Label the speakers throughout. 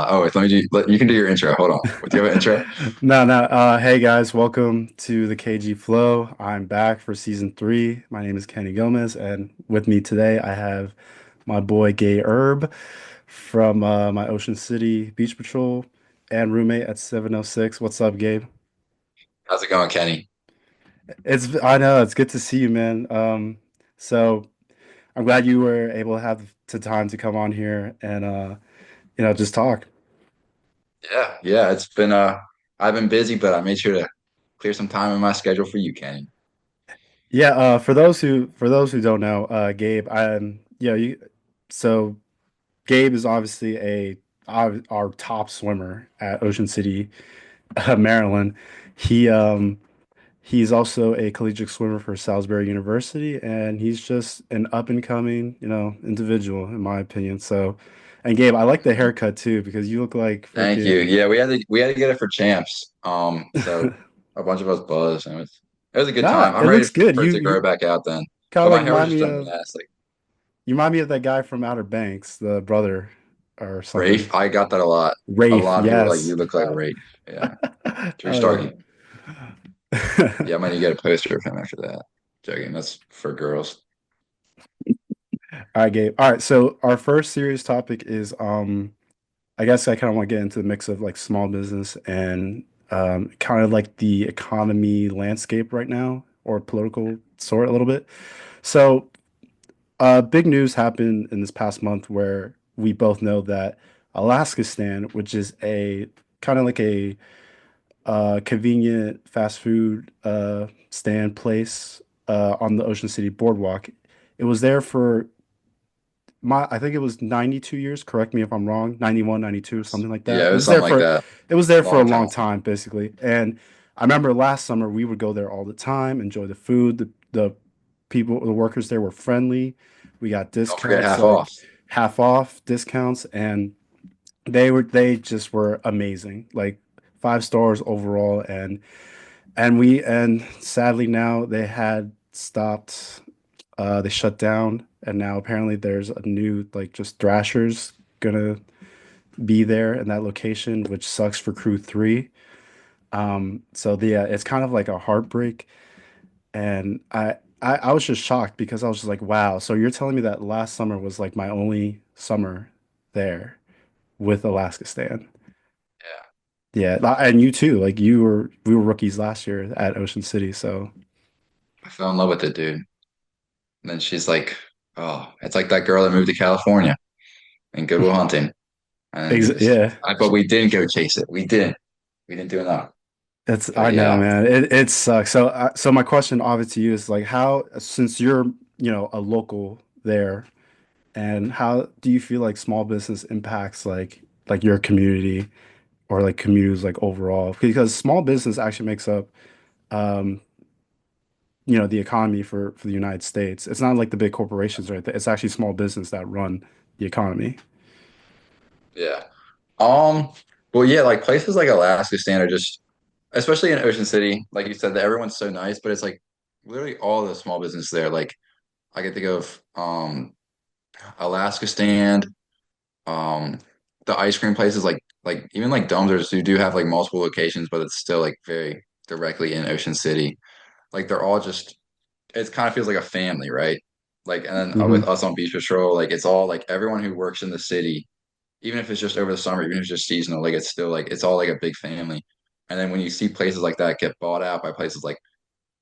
Speaker 1: Oh, wait, let me do. You can do your intro. Hold on. Do you have an intro?
Speaker 2: No, no. Hey guys, welcome to the KG Flow. I'm back for season three. My name is Kenny Gomez, and with me today I have my boy Gay Erb from my Ocean City Beach Patrol and roommate at 706. What's up, Gabe?
Speaker 1: How's it going, Kenny?
Speaker 2: I know it's good to see you, man. So I'm glad you were able to have the time to come on here and just talk.
Speaker 1: Yeah. It's been I've been busy, but I made sure to clear some time in my schedule for you, Kenny.
Speaker 2: Yeah, for those who don't know, Gabe, so Gabe is obviously our top swimmer at Ocean City, Maryland. He he's also a collegiate swimmer for Salisbury University, and he's just an up and coming, individual in my opinion. So, and Gabe, I like the haircut too because you look like
Speaker 1: Thank you.
Speaker 2: freaking
Speaker 1: Yeah, we had to get it for champs. So a bunch of us buzzed, and it was a good
Speaker 2: Nah,
Speaker 1: time.
Speaker 2: it
Speaker 1: I'm ready
Speaker 2: looks good.
Speaker 1: for it to
Speaker 2: You
Speaker 1: grow back out then.
Speaker 2: kind of
Speaker 1: But
Speaker 2: like
Speaker 1: my hair was
Speaker 2: remind
Speaker 1: just
Speaker 2: me
Speaker 1: done
Speaker 2: of
Speaker 1: last, like
Speaker 2: you remind me of that guy from Outer Banks, the brother or something.
Speaker 1: Rafe. I got that a lot. A
Speaker 2: Rafe,
Speaker 1: lot of people were like,
Speaker 2: yes.
Speaker 1: "You look like Rafe." Yeah, true
Speaker 2: Oh yeah.
Speaker 1: story. Yeah, I might need to get a poster of him after that. Joking. That's for girls.
Speaker 2: All right, Gabe. All right, so our first serious topic is I guess I kind of want to get into the mix of like small business and kind of like the economy landscape right now or political sort a little bit. So, big news happened in this past month where we both know that Alaska Stand, which is a kind of like a convenient fast food stand place on the Ocean City Boardwalk. It was there for I think it was 92 years. Correct me if I'm wrong. 91, 92, something like that.
Speaker 1: Yeah, it was something like that.
Speaker 2: It was there for a
Speaker 1: Long
Speaker 2: long
Speaker 1: time.
Speaker 2: time, basically. And I remember last summer we would go there all the time, enjoy the food. The people, the workers there were friendly. We got
Speaker 1: Don't forget
Speaker 2: discounts,
Speaker 1: half off.
Speaker 2: like half off discounts, and they just were amazing. Like 5 stars overall. And sadly now they had stopped they shut down, and now apparently there's a new like just Thrashers gonna be there in that location, which sucks for Crew 3. It's kind of like a heartbreak, and I was just shocked because I was just like, wow. So you're telling me that last summer was like my only summer there with Alaska Stan?
Speaker 1: Yeah.
Speaker 2: Yeah, and you too. Like we were rookies last year at Ocean City, so
Speaker 1: I fell in love with it, dude. And then she's like, oh, it's like that girl that moved to California and Good Will Hunting. And we just,
Speaker 2: yeah.
Speaker 1: but we didn't go chase it. We didn't. We didn't do enough.
Speaker 2: It's I
Speaker 1: But
Speaker 2: know,
Speaker 1: yeah,
Speaker 2: man. It sucks. So my question, obviously, to you is like, how since you're a local there, and how do you feel like small business impacts like your community or like communities like overall? Because small business actually makes up um the economy for the United States. It's not like the big corporations, right? It's actually small business that run the economy.
Speaker 1: yeah. Um, well, yeah, like places like Alaska Stand are just, especially in Ocean City, like you said, that everyone's so nice, but it's like literally all the small business there. Like I can think of Alaska Stand, um, the ice cream places like even like Dumbledores who do have like multiple locations, but it's still like very directly in Ocean City. Like they're all just it kind of feels like a family, right? Like and then with
Speaker 2: Hmm.
Speaker 1: us on Beach Patrol, like it's all like everyone who works in the city, even if it's just over the summer, even if it's just seasonal, like it's still like it's all like a big family. And then when you see places like that get bought out by places like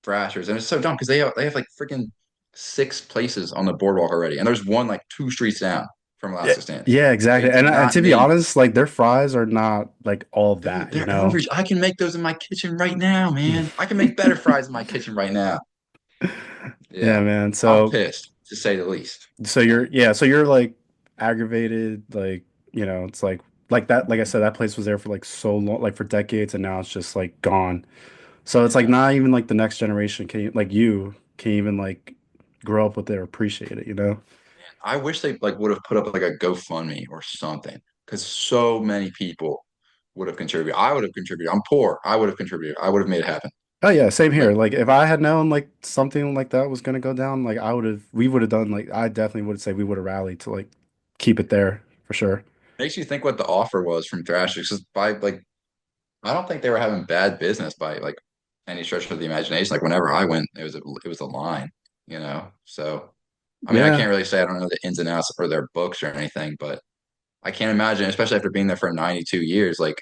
Speaker 1: Thrashers, and it's so dumb because they have like freaking 6 places on the boardwalk already, and there's one like 2 streets down from
Speaker 2: Yeah,
Speaker 1: Alaska Stand.
Speaker 2: yeah,
Speaker 1: They
Speaker 2: exactly.
Speaker 1: do
Speaker 2: And
Speaker 1: not
Speaker 2: to be
Speaker 1: need,
Speaker 2: honest, like their fries are not like all of
Speaker 1: dude.
Speaker 2: that, you
Speaker 1: They're
Speaker 2: know?
Speaker 1: average. I can make those in my kitchen right now, man. I can make better fries in my kitchen right now.
Speaker 2: Yeah,
Speaker 1: Yeah,
Speaker 2: man.
Speaker 1: I'm
Speaker 2: So
Speaker 1: pissed to say the least.
Speaker 2: so you're like aggravated, like, it's like that, like I said, that place was there for like so long, like for decades, and now it's just like gone. So it's like
Speaker 1: Yeah.
Speaker 2: not even like the next generation like you can even like grow up with it or appreciate it, you know?
Speaker 1: I wish they like would have put up like a GoFundMe or something because so many people would have contributed. I would have contributed. I'm poor. I would have contributed. I would have made it happen.
Speaker 2: Oh yeah, same
Speaker 1: Like,
Speaker 2: here. Like if I had known like something like that was gonna go down, we would have done like I definitely would say we would have rallied to like keep it there for sure.
Speaker 1: Makes you think what the offer was from Thrashers. 'Cause by like, I don't think they were having bad business by like any stretch of the imagination. Like whenever I went, it was a line, you know. So I mean, I
Speaker 2: Yeah,
Speaker 1: can't really say I don't know the ins and outs or their books or anything, but I can't imagine, especially after being there for 92 years, like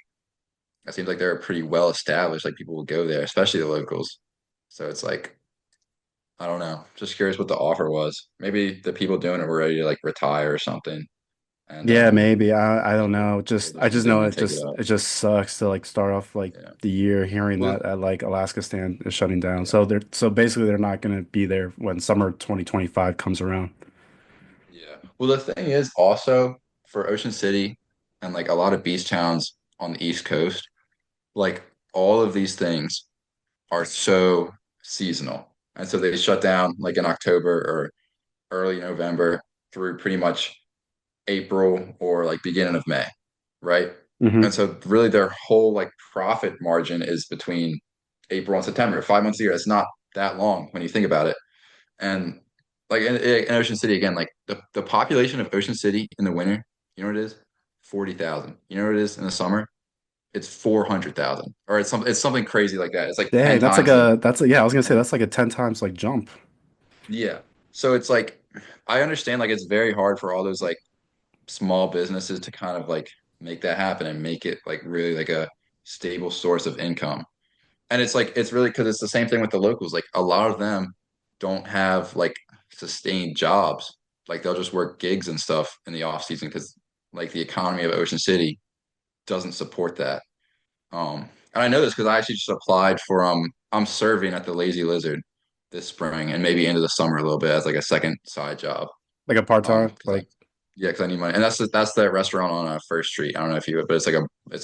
Speaker 1: it seems like they're pretty well established. Like people will go there, especially the locals. So it's like, I don't know. Just curious what the offer was. Maybe the people doing it were ready to like retire or something, and
Speaker 2: yeah, maybe. I don't
Speaker 1: they
Speaker 2: know.
Speaker 1: they
Speaker 2: Just I
Speaker 1: just
Speaker 2: just
Speaker 1: didn't
Speaker 2: know
Speaker 1: want to take it up.
Speaker 2: it just sucks to like start off like
Speaker 1: Yeah.
Speaker 2: the year hearing
Speaker 1: Well,
Speaker 2: that like Alaska Stand is shutting down.
Speaker 1: yeah,
Speaker 2: So basically they're not gonna be there when summer 2025 comes around.
Speaker 1: yeah. Well, the thing is also for Ocean City and like a lot of beach towns on the East Coast, like all of these things are so seasonal. And so they shut down like in October or early November through pretty much April or like beginning of May, right?
Speaker 2: Hmm.
Speaker 1: And so really their whole like profit margin is between April and September, 5 months a year. It's not that long when you think about it. And like in Ocean City again, like the population of Ocean City in the winter, you know what it is? 40,000. You know what it is in the summer? It's 400,000. Or it's something crazy like that. It's like 10
Speaker 2: Dang,
Speaker 1: times the
Speaker 2: yeah, I was gonna say
Speaker 1: and
Speaker 2: that's like a 10 times like jump.
Speaker 1: yeah. So it's like I understand like it's very hard for all those like small businesses to kind of like make that happen and make it like really like a stable source of income. And it's like it's really because it's the same thing with the locals. Like a lot of them don't have like sustained jobs. Like they'll just work gigs and stuff in the off season because like the economy of Ocean City doesn't support that. And I know this because I actually just applied for I'm serving at the Lazy Lizard this spring and maybe into the summer a little bit as like a second side job.
Speaker 2: Like a part-time,
Speaker 1: Because I
Speaker 2: like
Speaker 1: yeah, because I need money, and that's that restaurant on First Street. I don't know if you, but it's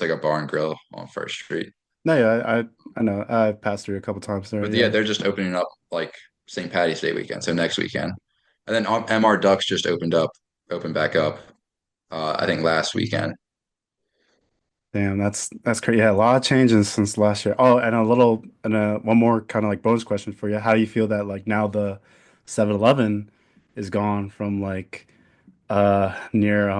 Speaker 1: like a bar and grill on First Street.
Speaker 2: no, yeah, I know. I've passed through a couple times there,
Speaker 1: But yeah,
Speaker 2: yeah.
Speaker 1: they're just opening up like St. Patty's Day weekend, so next weekend, and then MR Ducks just opened back up. I think last weekend.
Speaker 2: Damn, that's crazy. Yeah, a lot of changes since last year. Oh, and a little and one more kind of like bonus question for you. How do you feel that like now the 7-Eleven is gone from like near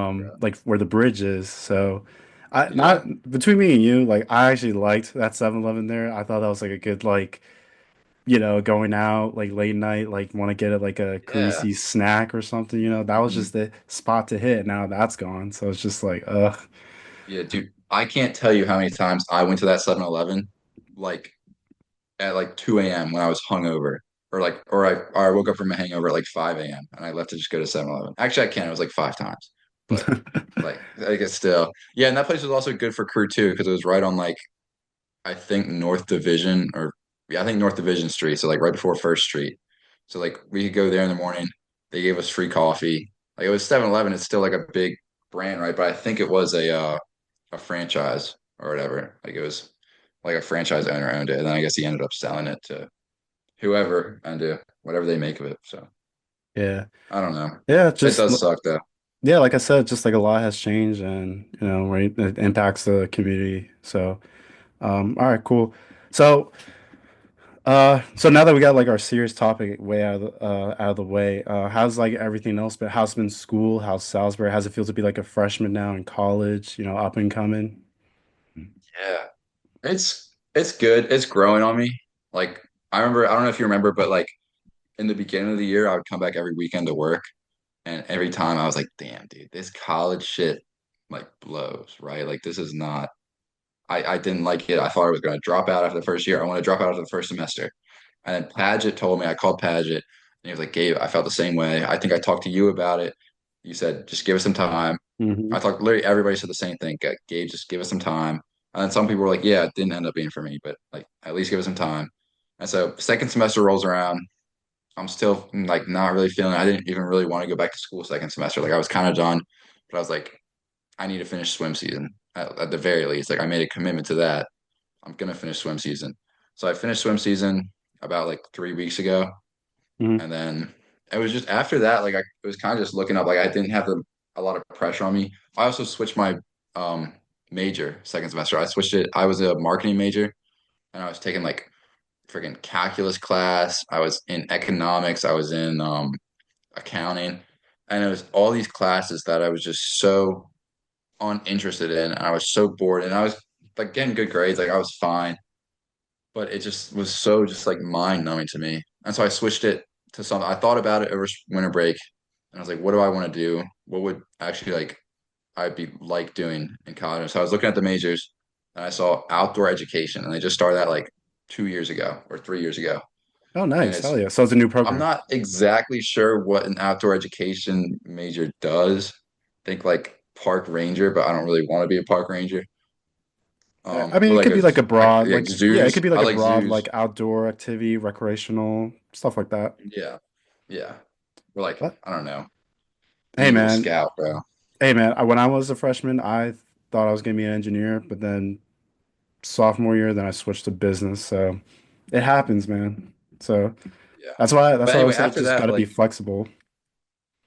Speaker 2: like where the bridge is? So I not
Speaker 1: Yeah,
Speaker 2: between me and you, like I actually liked that 7-Eleven there. I thought that was like a good like, going out like late night, like want to get it like a
Speaker 1: yeah,
Speaker 2: greasy snack or something, that was
Speaker 1: mhm.
Speaker 2: just the spot to hit. Now that's gone. So it's just like, ugh.
Speaker 1: Yeah, dude. I can't tell you how many times I went to that 7-Eleven, like at like 2 a.m. when I was hungover, or I woke up from a hangover at like 5 a.m. and I left to just go to 7-Eleven. Actually, I can't. It was like five times, but like I guess still, yeah. And that place was also good for crew too because it was right on like I think North Division or yeah, I think North Division Street, so like right before First Street. So like we could go there in the morning. They gave us free coffee. Like it was 7-Eleven. It's still like a big brand, right? But I think it was a franchise or whatever. Like it was like a franchise owner owned it, and then I guess he ended up selling it to whoever and whatever they make of it. So
Speaker 2: Yeah.
Speaker 1: I don't know.
Speaker 2: Yeah,
Speaker 1: It
Speaker 2: just
Speaker 1: does suck though.
Speaker 2: yeah, like I said, just like a lot has changed and right, it impacts the community. So, all right, cool. So, so now that we got like our serious topic way out of the way, how's like everything else been? How's been school? How's Salisbury? How's it feel to be like a freshman now in college, up and coming?
Speaker 1: Yeah, it's good. It's growing on me. Like I remember, I don't know if you remember, but like in the beginning of the year, I would come back every weekend to work, and every time I was like, "Damn, dude, this college shit like blows, right? Like this is not." I didn't like it. I thought I was going to drop out after the first year. I want to drop out after the first semester. And then Paget told me, I called Paget, and he was like, Gabe, I felt the same way. I think I talked to you about it. You said, just give us some time. I
Speaker 2: Hmm.
Speaker 1: thought literally everybody said the same thing. Gabe, just give us some time. And then some people were like, yeah, it didn't end up being for me, but like at least give us some time. And so second semester rolls around. I'm still like not really feeling it. I didn't even really want to go back to school second semester. Like I was kind of done, but I was like, I need to finish swim season at the very least. Like I made a commitment to that. I'm gonna finish swim season. So I finished swim season about like 3 weeks ago,
Speaker 2: Hmm.
Speaker 1: and then it was just after that, like it was kind of just looking up. Like I didn't have a lot of pressure on me. I also switched my um major second semester. I switched it. I was a marketing major, and I was taking like freaking calculus class. I was in economics. I was in accounting, and it was all these classes that I was just so uninterested in. And I was so bored, and I was like getting good grades, like I was fine, but it just was so just like mind numbing to me. And so I switched it to something. I thought about it over winter break, and I was like, what do I want to do? What would actually like I'd be like doing in college? So I was looking at the majors, and I saw outdoor education, and they just started that like 2 years ago or 3 years ago.
Speaker 2: Oh,
Speaker 1: And
Speaker 2: nice. Hell
Speaker 1: it's
Speaker 2: yeah. So it's a new
Speaker 1: I'm
Speaker 2: program.
Speaker 1: not exactly sure what an outdoor education major does. Think like park ranger, but I don't really want to be a park ranger.
Speaker 2: I mean,
Speaker 1: Or
Speaker 2: it
Speaker 1: like
Speaker 2: could be like a broad,
Speaker 1: like
Speaker 2: like, yeah, it
Speaker 1: zoos.
Speaker 2: could be like
Speaker 1: I
Speaker 2: a
Speaker 1: like
Speaker 2: broad,
Speaker 1: zoos.
Speaker 2: like outdoor activity, recreational, stuff like that.
Speaker 1: Yeah, yeah. Or like
Speaker 2: But
Speaker 1: I don't know,
Speaker 2: hey,
Speaker 1: Eagle
Speaker 2: man,
Speaker 1: Scout, bro.
Speaker 2: hey, man, when I was a freshman, I thought I was gonna be an engineer, but then sophomore year, then I switched to business. So it happens, man. So
Speaker 1: Yeah.
Speaker 2: that's
Speaker 1: But
Speaker 2: why I
Speaker 1: anyway,
Speaker 2: always say
Speaker 1: after
Speaker 2: just
Speaker 1: that,
Speaker 2: gotta be
Speaker 1: like
Speaker 2: flexible.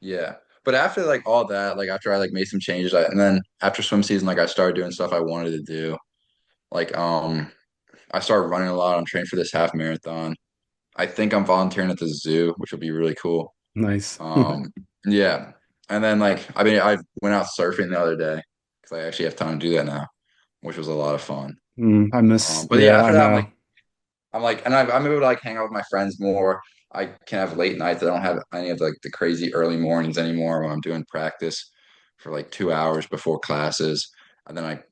Speaker 1: yeah. But after like all that, like after I like made some changes, and then after swim season, like I started doing stuff I wanted to do. Like I started running a lot. I'm training for this half marathon. I think I'm volunteering at the zoo, which will be really cool.
Speaker 2: Nice.
Speaker 1: Um, yeah. And then like I mean I went out surfing the other day because I actually have time to do that now, which was a lot of fun.
Speaker 2: I miss,
Speaker 1: But yeah,
Speaker 2: yeah, I
Speaker 1: after that
Speaker 2: know.
Speaker 1: I'm like, and I'm able to like hang out with my friends more. I can have late nights. I don't have any of like the crazy early mornings anymore when I'm doing practice for like 2 hours before classes. And then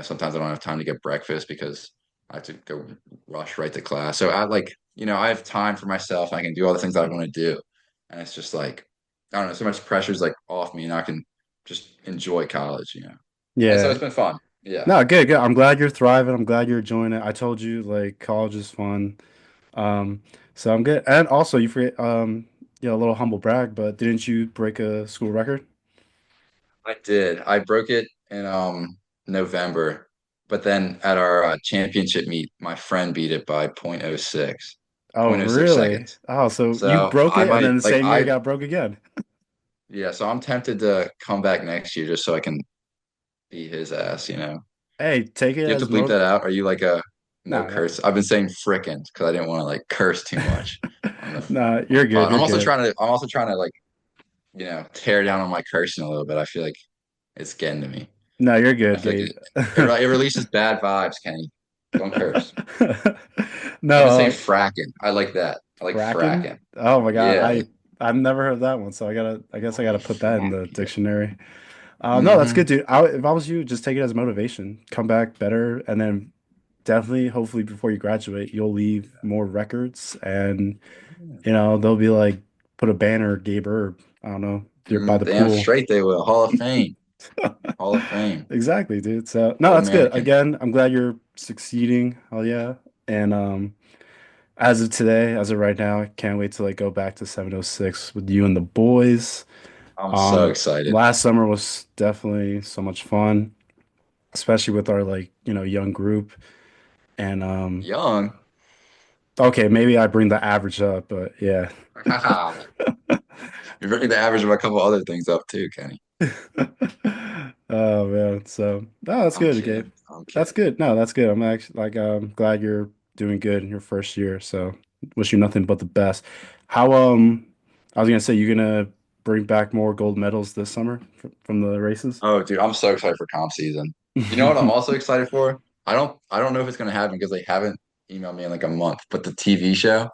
Speaker 1: sometimes I don't have time to get breakfast because I have to go rush right to class. So I like, I have time for myself. I can do all the things that I want to do. And it's just like, I don't know, so much pressure's like off me and I can just enjoy college. And so
Speaker 2: Yeah.
Speaker 1: it's been fun. Yeah.
Speaker 2: No, good, good. I'm glad you're thriving. I'm glad you're enjoying it. I told you, like, college is fun. Um, so I'm good. And also, you forget, a little humble brag, but didn't you break a school record?
Speaker 1: I did. I broke it in November, but then at our championship meet, my friend beat it by
Speaker 2: Oh,
Speaker 1: point oh 0.06
Speaker 2: really?
Speaker 1: seconds.
Speaker 2: Oh, so you
Speaker 1: So
Speaker 2: broke
Speaker 1: I
Speaker 2: it, and
Speaker 1: might
Speaker 2: then the
Speaker 1: like
Speaker 2: same year it got broke again.
Speaker 1: yeah, so I'm tempted to come back next year just so I can beat his ass.
Speaker 2: Hey, take it
Speaker 1: You have to
Speaker 2: as
Speaker 1: bleep
Speaker 2: motive.
Speaker 1: that out. Are you like a no
Speaker 2: Nah,
Speaker 1: curse? I've been saying frickin' because I didn't want to like curse too much on the
Speaker 2: nah,
Speaker 1: on
Speaker 2: you're
Speaker 1: the
Speaker 2: good.
Speaker 1: pod.
Speaker 2: You're good.
Speaker 1: I'm also trying to like, tear down on my cursing a little bit. I feel like it's getting to me.
Speaker 2: No, you're
Speaker 1: I
Speaker 2: good,
Speaker 1: feel like
Speaker 2: Gabe.
Speaker 1: it releases bad vibes, Kenny. Don't curse. I've
Speaker 2: No,
Speaker 1: been saying fracking. I like that. I like
Speaker 2: Kraken?
Speaker 1: fracking.
Speaker 2: Oh my God,
Speaker 1: Yeah.
Speaker 2: I've never heard that one, so I guess I gotta put that in the
Speaker 1: Fracking.
Speaker 2: dictionary. No, that's good,
Speaker 1: Hmm.
Speaker 2: dude. If I was you, just take it as motivation. Come back better, and then definitely, hopefully, before you graduate, you'll leave more records, and they'll be like, put a banner, Gabe Erb. I don't know, you're by the
Speaker 1: Damn
Speaker 2: pool.
Speaker 1: straight they will. Hall of Fame. Hall of Fame.
Speaker 2: Exactly, dude. So no,
Speaker 1: All
Speaker 2: that's good.
Speaker 1: American.
Speaker 2: Again, I'm glad you're succeeding. Hell yeah. And as of today, as of right now, I can't wait to like go back to 706 with you and the boys.
Speaker 1: I'm so excited.
Speaker 2: Last summer was definitely so much fun, especially with our like, young group. And
Speaker 1: Young.
Speaker 2: okay, maybe I bring the average up, but yeah.
Speaker 1: You're bringing the average of a couple other things up too, Kenny.
Speaker 2: Oh man, so no, that's
Speaker 1: I'm
Speaker 2: good, Gabe.
Speaker 1: kidding. I'm
Speaker 2: That's
Speaker 1: kidding.
Speaker 2: good. No, that's good. I'm actually like glad you're doing good in your first year. So wish you nothing but the best. How I was gonna say you're gonna bring back more gold medals this summer from the races.
Speaker 1: Oh, dude, I'm so excited for comp season. You know what I'm also excited for? I don't know if it's gonna happen because they haven't emailed me in like a month, but the TV show.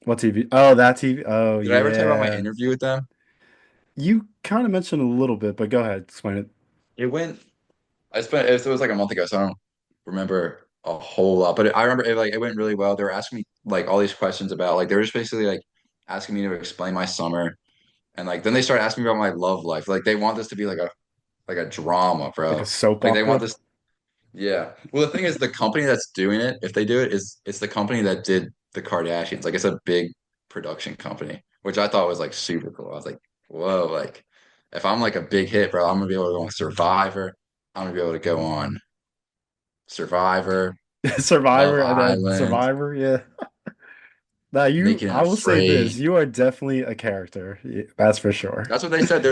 Speaker 2: What TV? Oh, that TV. Oh
Speaker 1: Did I ever tell you about my
Speaker 2: yeah.
Speaker 1: interview with them?
Speaker 2: You kind of mentioned a little bit, but go ahead, explain it.
Speaker 1: It went it was like a month ago, so I don't remember a whole lot. But I remember it went really well. They were asking me like all these questions about like they were just basically like asking me to explain my summer. And like then they started asking me about my love life. Like they want this to be like a drama,
Speaker 2: Like a
Speaker 1: bro.
Speaker 2: soap
Speaker 1: Like they want
Speaker 2: opera.
Speaker 1: this. Yeah. Well, the thing is, the company that's doing it, if they do it, it's the company that did the Kardashians. Like it's a big production company, which I thought was like super cool. I was like, whoa, like if I'm like a big hit, bro, I'm gonna be able to go on Survivor. I'm gonna be able to go on Survivor, Love
Speaker 2: Survivor and then
Speaker 1: Island,
Speaker 2: Survivor. Yeah. Now
Speaker 1: Naked and
Speaker 2: I will say this:
Speaker 1: Afraid.
Speaker 2: you are definitely a character. Yeah, that's for sure.
Speaker 1: That's what they said.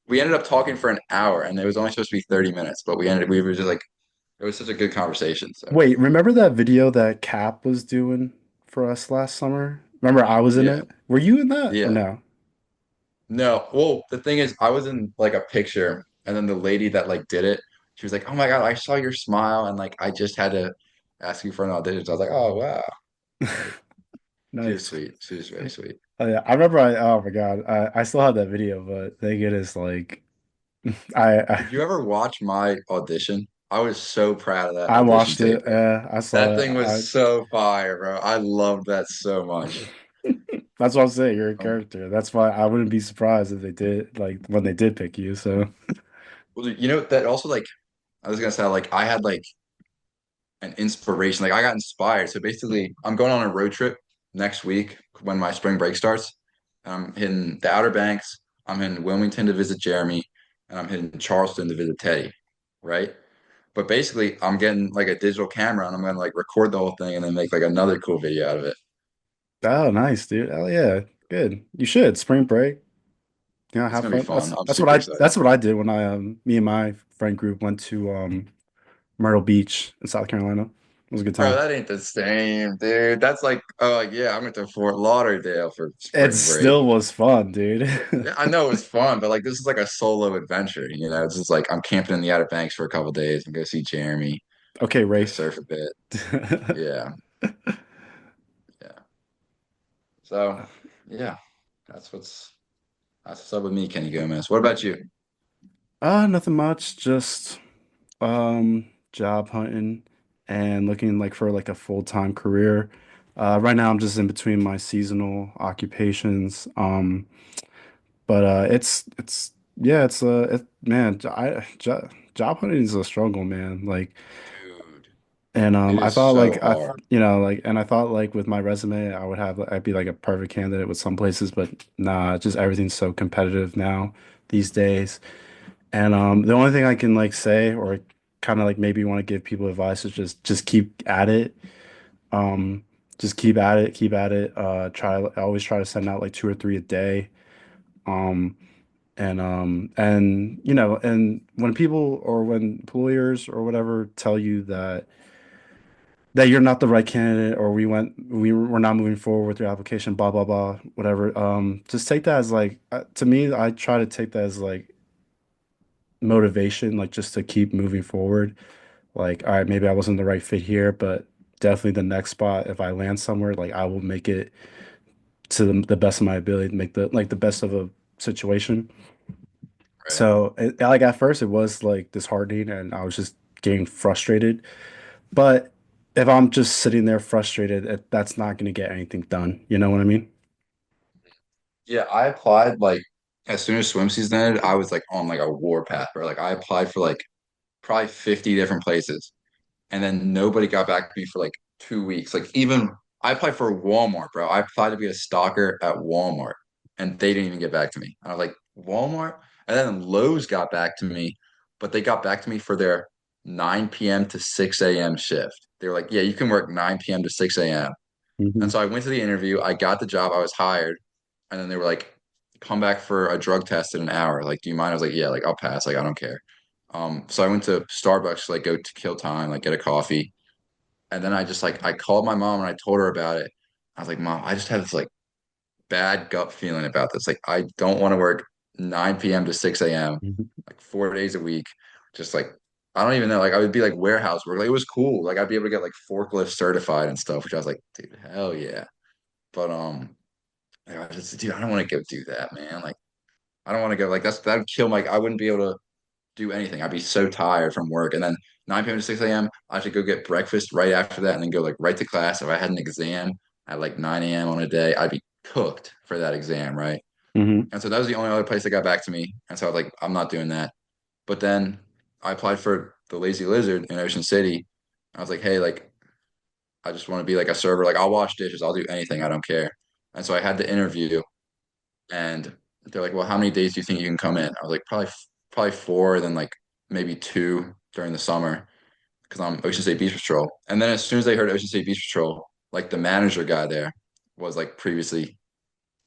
Speaker 1: We ended up talking for an hour, and it was only supposed to be 30 minutes, but we were just like it was such a good conversation. So
Speaker 2: Wait, remember that video that Cap was doing for us last summer? Remember I was in
Speaker 1: yeah,
Speaker 2: it? Were you in that or
Speaker 1: yeah.
Speaker 2: no?
Speaker 1: No, well, the thing is, I was in like a picture. And then the lady that like did it, she was like, "Oh my God, I saw your smile, and like I just had to ask you for an audition." So I was like, "Oh wow!" Like she was
Speaker 2: Nice.
Speaker 1: sweet. She was very sweet.
Speaker 2: Oh yeah, I remember. Oh my God, I still have that video, but the thing is, like, I
Speaker 1: Did you ever watch my audition? I was so proud of that
Speaker 2: I
Speaker 1: audition
Speaker 2: watched
Speaker 1: tape,
Speaker 2: it.
Speaker 1: bro.
Speaker 2: I saw
Speaker 1: That thing
Speaker 2: it.
Speaker 1: was so fire, bro. I loved that so much.
Speaker 2: That's what I'm saying. You're a
Speaker 1: Um,
Speaker 2: character. That's why I wouldn't be surprised if they did, like, when they did pick you. So,
Speaker 1: well, you know that also like I was gonna say like I had like an inspiration. Like I got inspired. So basically, I'm going on a road trip next week when my spring break starts. I'm hitting the Outer Banks. I'm hitting Wilmington to visit Jeremy, and I'm hitting Charleston to visit Teddy, right? But basically, I'm getting like a digital camera and I'm gonna like record the whole thing and then make like another cool video out of it.
Speaker 2: oh, nice, dude. Oh yeah, good. You should. Spring break.
Speaker 1: It's
Speaker 2: Have
Speaker 1: gonna be
Speaker 2: fun.
Speaker 1: fun. I'm
Speaker 2: That's what
Speaker 1: super
Speaker 2: I
Speaker 1: excited.
Speaker 2: that's what I did when me and my friend group went to Myrtle Beach in South Carolina. It was a good
Speaker 1: Bro,
Speaker 2: time.
Speaker 1: that ain't the same, dude. That's like, oh, like, yeah, I went to Fort Lauderdale for
Speaker 2: It
Speaker 1: spring break.
Speaker 2: still was fun, dude.
Speaker 1: Yeah, I know it was fun, but like this is like a solo adventure, you know. It's just like I'm camping in the Outer Banks for a couple days and go see Jeremy,
Speaker 2: Okay,
Speaker 1: go
Speaker 2: Rafe.
Speaker 1: surf a bit. Yeah, yeah. So, yeah, that's what's up with me, Kenny Gomez. What about you?
Speaker 2: Nothing much. Just job hunting and looking like for like a full-time career. Right now I'm just in between my seasonal occupations. But it's yeah, man, job hunting is a struggle, man. Like,
Speaker 1: Dude,
Speaker 2: and
Speaker 1: it
Speaker 2: I
Speaker 1: is
Speaker 2: thought
Speaker 1: so
Speaker 2: like
Speaker 1: hard.
Speaker 2: and I thought like with my resume I'd be like a perfect candidate with some places, but nah, just everything's so competitive now these days. And the only thing I can like say or kind of like maybe want to give people advice is just keep at it. Um, just keep at it, keep at it. Always try to send out like two or three a day. Um, and and when people or when employers or whatever tell you that you're not the right candidate or we're not moving forward with your application, blah blah blah, whatever. Just take that as like to me, I try to take that as like motivation, like just to keep moving forward. Like, all right, maybe I wasn't the right fit here, but definitely the next spot, if I land somewhere, like I will make it to the best of my ability to make the best of a situation.
Speaker 1: Right?
Speaker 2: So, like at first, it was like disheartening, and I was just getting frustrated. But if I'm just sitting there frustrated, that's not going to get anything done. You know what I mean?
Speaker 1: Yeah, I applied like as soon as swim season ended, I was like on like a war path, bro. Like I applied for like probably 50 different places. And then nobody got back to me for like 2 weeks. Like even I applied for Walmart, bro. I applied to be a stalker at Walmart, and they didn't even get back to me. I was like, Walmart? And then Lowe's got back to me, but they got back to me for their 9 p.m. to 6 a.m. shift. They were like, yeah, you can work 9 p.m. to 6 a.m. And
Speaker 2: Hmm.
Speaker 1: so I went to the interview. I got the job. I was hired. And then they were like, come back for a drug test in an hour. Like, do you mind? I was like, yeah, like I'll pass. Like, I don't care. So I went to Starbucks to like go to kill time, like get a coffee. And then I just like I called my mom and I told her about it. I was like, Mom, I just have this like bad gut feeling about this. Like I don't want to work 9 p.m. to 6 a.m. like 4 days a week. Just like I don't even know. Like I would be like warehouse work. Like it was cool. Like I'd be able to get like forklift certified and stuff, which I was like, dude, hell yeah. But like, I was just dude, I don't want to go do that, man. Like I don't want to go like that would kill my I wouldn't be able to do anything. I'd be so tired from work. And then 9 p.m. to 6 a.m., I should go get breakfast right after that and then go like right to class. If I had an exam at like 9 a.m. on a day, I'd be cooked for that exam, right?
Speaker 2: Hmm.
Speaker 1: And so that was the only other place that got back to me. And so I was like, I'm not doing that. But then I applied for the Lazy Lizard in Ocean City. I was like, hey, like, I just want to be like a server. Like, I'll wash dishes. I'll do anything. I don't care. And so I had the interview and they're like, well, how many days do you think you can come in? I was like, probably four, then like maybe two during the summer because I'm Ocean State Beach Patrol. And then as soon as they heard Ocean State Beach Patrol, like the manager guy there was like previously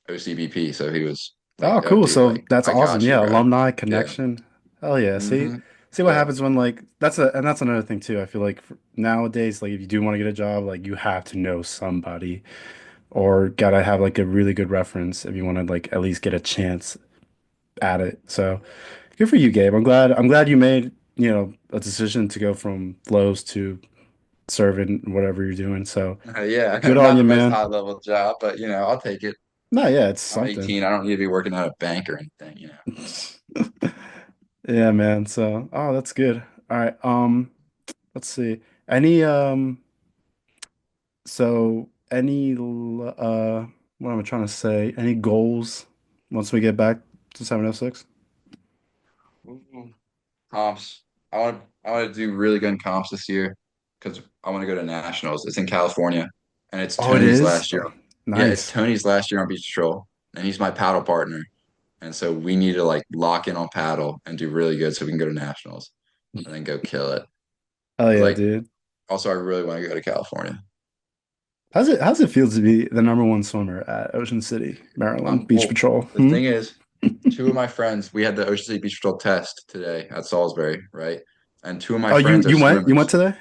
Speaker 1: OCBP, so he was
Speaker 2: Oh,
Speaker 1: like, "Oh,
Speaker 2: cool.
Speaker 1: dude,
Speaker 2: So
Speaker 1: like
Speaker 2: that's
Speaker 1: I
Speaker 2: awesome.
Speaker 1: got you,
Speaker 2: Yeah,
Speaker 1: bro."
Speaker 2: alumni
Speaker 1: Yeah.
Speaker 2: connection. Hell yeah.
Speaker 1: Hmm.
Speaker 2: See what
Speaker 1: Yeah.
Speaker 2: happens when like that's another thing too. I feel like nowadays, like if you do want to get a job, like you have to know somebody or gotta have like a really good reference if you want to like at least get a chance at it. So Good for you, Gabe. I'm glad you made, a decision to go from flows to serving whatever you're doing. So
Speaker 1: Yeah,
Speaker 2: good on
Speaker 1: not
Speaker 2: you,
Speaker 1: the most
Speaker 2: man.
Speaker 1: high level job, but I'll take it.
Speaker 2: No, yeah, it's
Speaker 1: I'm
Speaker 2: something.
Speaker 1: 18. I don't need to be working at a bank or anything.
Speaker 2: Yeah, man. So, oh, that's good. All right. Let's see. Any what am I trying to say? Any goals once we get back to 706?
Speaker 1: Ooh. Comps. I want to do really good in comps this year because I want to go to nationals. It's in California, and it's
Speaker 2: Oh, it
Speaker 1: Tony's
Speaker 2: is?
Speaker 1: last year.
Speaker 2: Oh,
Speaker 1: Yeah, it's
Speaker 2: nice.
Speaker 1: Tony's last year on beach patrol, and he's my paddle partner. And so we need to like lock in on paddle and do really good so we can go to nationals and then go kill it.
Speaker 2: Oh
Speaker 1: Because
Speaker 2: yeah,
Speaker 1: like
Speaker 2: dude.
Speaker 1: also I really want to go to California.
Speaker 2: How's it feel to be the number one swimmer at Ocean City, Maryland Beach
Speaker 1: Well,
Speaker 2: Patrol?
Speaker 1: the thing is, two of my friends, we had the Ocean City Beach Patrol test today at Salisbury, right? And two of my
Speaker 2: Oh, you
Speaker 1: friends are
Speaker 2: you went? You went
Speaker 1: swimmers.
Speaker 2: today?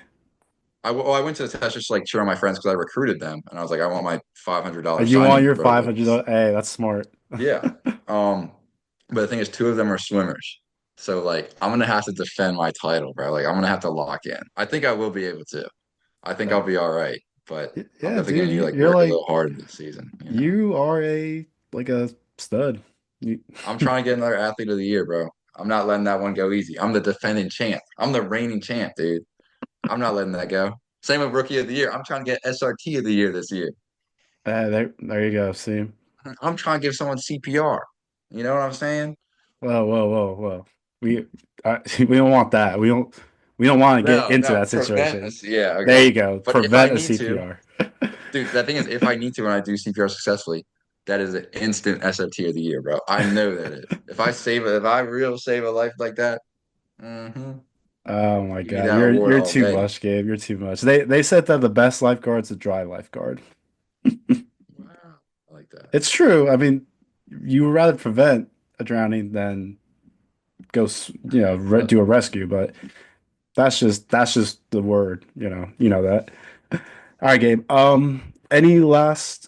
Speaker 1: I went to the test just to, like cheer on my friends because I recruited them, and I was like, I want my $500
Speaker 2: You want
Speaker 1: signing
Speaker 2: your
Speaker 1: bonus.
Speaker 2: 500? Hey, that's smart.
Speaker 1: Yeah. Um, but the thing is, two of them are swimmers, so like I'm gonna have to defend my title, bro. Like I'm gonna have to lock in. I think I will be able to. I think I'll be all right, but I'm
Speaker 2: Yeah,
Speaker 1: definitely gonna
Speaker 2: dude,
Speaker 1: need to like
Speaker 2: you're
Speaker 1: work a
Speaker 2: like
Speaker 1: little harder this season.
Speaker 2: you are a like a stud. You,
Speaker 1: I'm trying to get another athlete of the year, bro. I'm not letting that one go easy. I'm the defending champ. I'm the reigning champ, dude. I'm not letting that go. Same with rookie of the year. I'm trying to get SRT of the year this year.
Speaker 2: there you go. See,
Speaker 1: I'm trying to give someone CPR. You know what I'm saying?
Speaker 2: whoa, whoa, whoa, whoa. We we don't want that. We don't want to get
Speaker 1: No,
Speaker 2: into
Speaker 1: no,
Speaker 2: that
Speaker 1: prevent
Speaker 2: situation.
Speaker 1: us. Yeah,
Speaker 2: There
Speaker 1: okay.
Speaker 2: you go.
Speaker 1: But if I
Speaker 2: Prevent a
Speaker 1: need to,
Speaker 2: CPR.
Speaker 1: dude, the thing is, if I need to when I do CPR successfully, that is an instant SFT of the year, bro. I know that is. If I real save a life like that, hmm
Speaker 2: Oh my
Speaker 1: give me
Speaker 2: God,
Speaker 1: that
Speaker 2: you're
Speaker 1: award
Speaker 2: you're
Speaker 1: all
Speaker 2: too
Speaker 1: day.
Speaker 2: much, Gabe. You're too much. They said that the best lifeguard's a dry lifeguard.
Speaker 1: Wow, I like that.
Speaker 2: It's true. I mean, you would rather prevent a drowning than go,
Speaker 1: But
Speaker 2: do a rescue, but that's just the word, You know that. All right, Gabe. Any last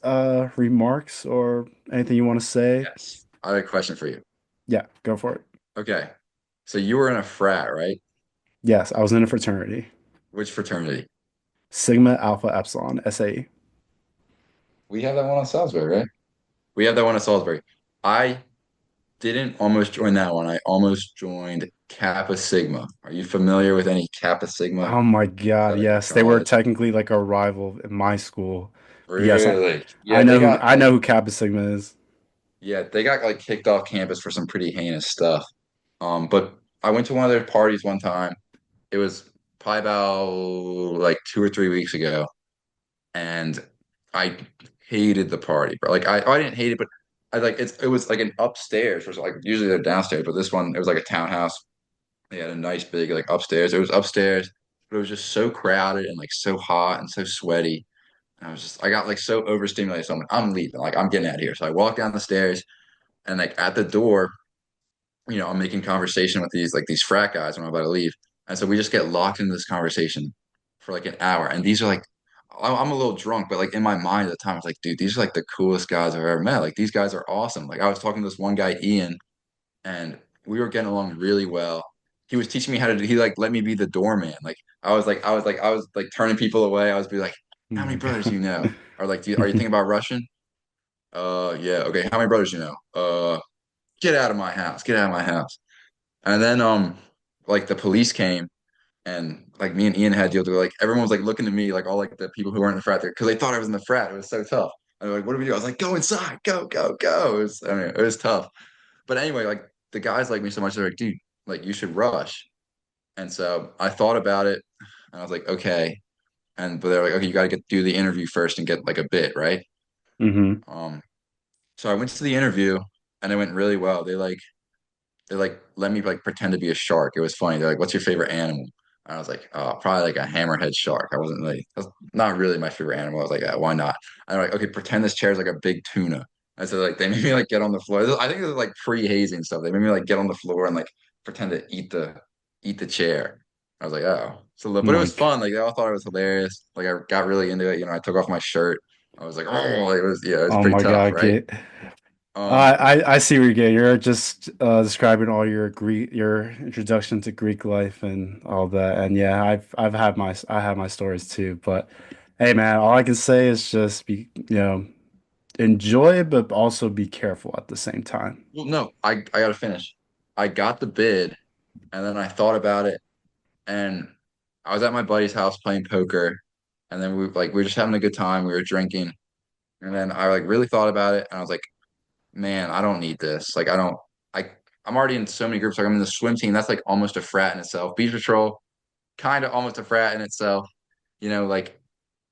Speaker 2: remarks or anything you want to say?
Speaker 1: yes, I have a question for you.
Speaker 2: Yeah, go for it.
Speaker 1: Okay, so you were in a frat, right?
Speaker 2: Yes, I was in a fraternity.
Speaker 1: Which fraternity?
Speaker 2: Sigma Alpha Epsilon SAE.
Speaker 1: We have that one on Salisbury, right? We have that one at Salisbury. I didn't almost join that one. I almost joined Kappa Sigma. Are you familiar with any Kappa Sigma
Speaker 2: Oh my God,
Speaker 1: that are in
Speaker 2: yes. They were
Speaker 1: college?
Speaker 2: technically like a rival in my school. But yes, I
Speaker 1: Really?
Speaker 2: I
Speaker 1: Yeah,
Speaker 2: know
Speaker 1: they
Speaker 2: who
Speaker 1: got
Speaker 2: I
Speaker 1: like
Speaker 2: know who Kappa Sigma is.
Speaker 1: they got like kicked off campus for some pretty heinous stuff. But I went to one of their parties one time. It was probably about like 2 or 3 weeks ago, and I hated the party, bro. Like I didn't hate it, but I like it was like an upstairs, which like usually they're downstairs, but this one it was like a townhouse. They had a nice big like upstairs. It was upstairs, but it was just so crowded and like so hot and so sweaty. And I got like so overstimulated. So I'm leaving. Like I'm getting out of here. So I walk down the stairs and like at the door, I'm making conversation with these frat guys when I'm about to leave. And so we just get locked into this conversation for like an hour. And these are like I'm a little drunk, but like in my mind at the time, I was like, dude, these are like the coolest guys I've ever met. Like these guys are awesome. Like I was talking to this one guy, Ian, and we were getting along really well. He was teaching me how to do, he like let me be the doorman. Like I was like turning people away. I was be like,
Speaker 2: Oh
Speaker 1: how many
Speaker 2: my
Speaker 1: brothers do
Speaker 2: God.
Speaker 1: you know? Or like, are you thinking about Russian? Yeah, okay. How many brothers do you know? Get out of my house. Get out of my house. And then like the police came and like me and Ian had to deal with like everyone was like looking at me like all like the people who weren't in the frat there because they thought I was in the frat. It was so tough. And they're like, what do we do? I was like, go inside, go, go, go. It was tough. But anyway, like the guys like me so much, they're like, dude, like you should rush. And so I thought about it and I was like, okay. But they're like, okay, you got to do the interview first and get like a bit, right?
Speaker 2: hmm
Speaker 1: Um, so I went to the interview and it went really well. They like let me like pretend to be a shark. It was funny. They're like, what's your favorite animal? And I was like, oh, probably like a hammerhead shark. That's not really my favorite animal. I was like, why not? And they're like, okay, pretend this chair is like a big tuna. And so like they made me like get on the floor. I think it was like pre-hazing stuff. They made me like get on the floor and like pretend to eat the chair. I was like, oh, but it was
Speaker 2: Like,
Speaker 1: fun. Like they all thought it was hilarious. Like I got really into it. I took off my shirt. I was like, oh, it was it was
Speaker 2: oh
Speaker 1: pretty
Speaker 2: my
Speaker 1: tough,
Speaker 2: God,
Speaker 1: right?
Speaker 2: I see where you're getting. You're just describing all your introduction to Greek life and all that. And yeah, I have my stories too. But hey, man, all I can say is just be enjoy, but also be careful at the same time.
Speaker 1: Well, no, I gotta finish. I got the bid, and then I thought about it, and I was at my buddy's house playing poker, and then we were just having a good time. We were drinking, and then I like really thought about it, and I was like, man, I don't need this. Like, I don't. I I'm already in so many groups. Like, I'm in the swim team. That's like almost a frat in itself. Beach patrol, kind of almost a frat in itself. Like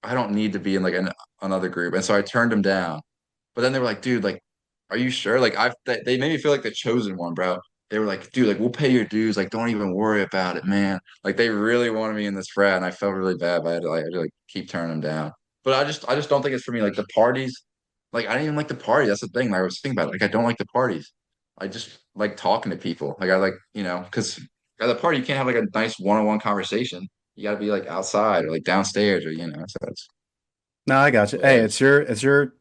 Speaker 1: I don't need to be in like another group, and so I turned them down. But then they were like, dude, like, are you sure? Like, they made me feel like the chosen one, bro. They were like, dude, like, we'll pay your dues. Like, don't even worry about it, man. Like, they really wanted me in this frat, and I felt really bad, but I had to like keep turning them down. But I just don't think it's for me. Like the parties, like I didn't even like the party. That's the thing. Like, I was thinking about it. Like, I don't like the parties. I just like talking to people. Like, I like, because at the party you can't have like a nice one-on-one conversation. You got to be like outside or like downstairs or so
Speaker 2: No, I got
Speaker 1: that's
Speaker 2: you.
Speaker 1: what
Speaker 2: Hey,
Speaker 1: it is.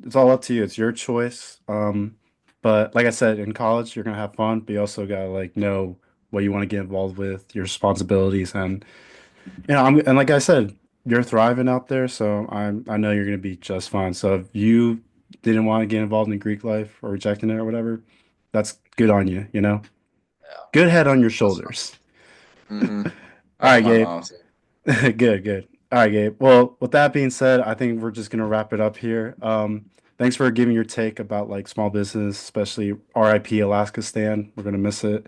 Speaker 2: it's all up to you. It's your choice. But like I said, in college, you're gonna have fun, but you also gotta like know what you want to get involved with, your responsibilities, and and like I said, you're thriving out there, so I know you're gonna be just fine. So if you didn't want to get involved in Greek life or rejecting it or whatever, that's good on you, you know?
Speaker 1: Yeah,
Speaker 2: Good head on your
Speaker 1: that's
Speaker 2: shoulders.
Speaker 1: mm-hmm.
Speaker 2: All
Speaker 1: That's
Speaker 2: right,
Speaker 1: what my
Speaker 2: Gabe.
Speaker 1: mom said.
Speaker 2: Good, good. All right, Gabe. Well, with that being said, I think we're just gonna wrap it up here. Thanks for giving your take about like small business, especially RIP Alaska Stand. We're gonna miss it.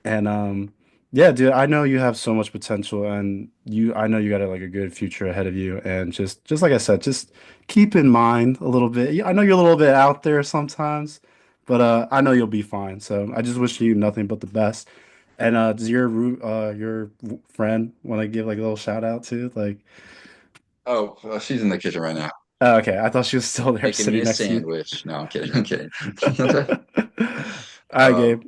Speaker 2: And yeah, dude, I know you have so much potential and I know you got like a good future ahead of you. And just like I said, just keep in mind a little bit. Yeah, I know you're a little bit out there sometimes, but I know you'll be fine. So I just wish you nothing but the best. And does your friend want to give like a little shout out to like
Speaker 1: Oh, well, she's in the kitchen right now,
Speaker 2: oh, okay, I thought she was still there
Speaker 1: making me
Speaker 2: sitting
Speaker 1: a
Speaker 2: next to you.
Speaker 1: sandwich. No, I'm kidding. I'm kidding.
Speaker 2: All right, Gabe.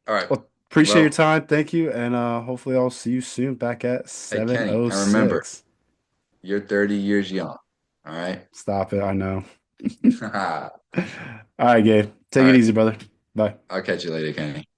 Speaker 1: All right.
Speaker 2: Well, appreciate your
Speaker 1: Well,
Speaker 2: time. Thank you. And hopefully I'll see you soon back at
Speaker 1: hey, Kenny, and remember,
Speaker 2: 7:06.
Speaker 1: you're 30 years young. All right.
Speaker 2: Stop it. I know.
Speaker 1: All
Speaker 2: All right, Gabe. Take it
Speaker 1: right.
Speaker 2: easy, brother. Bye.
Speaker 1: I'll catch you later, Kenny.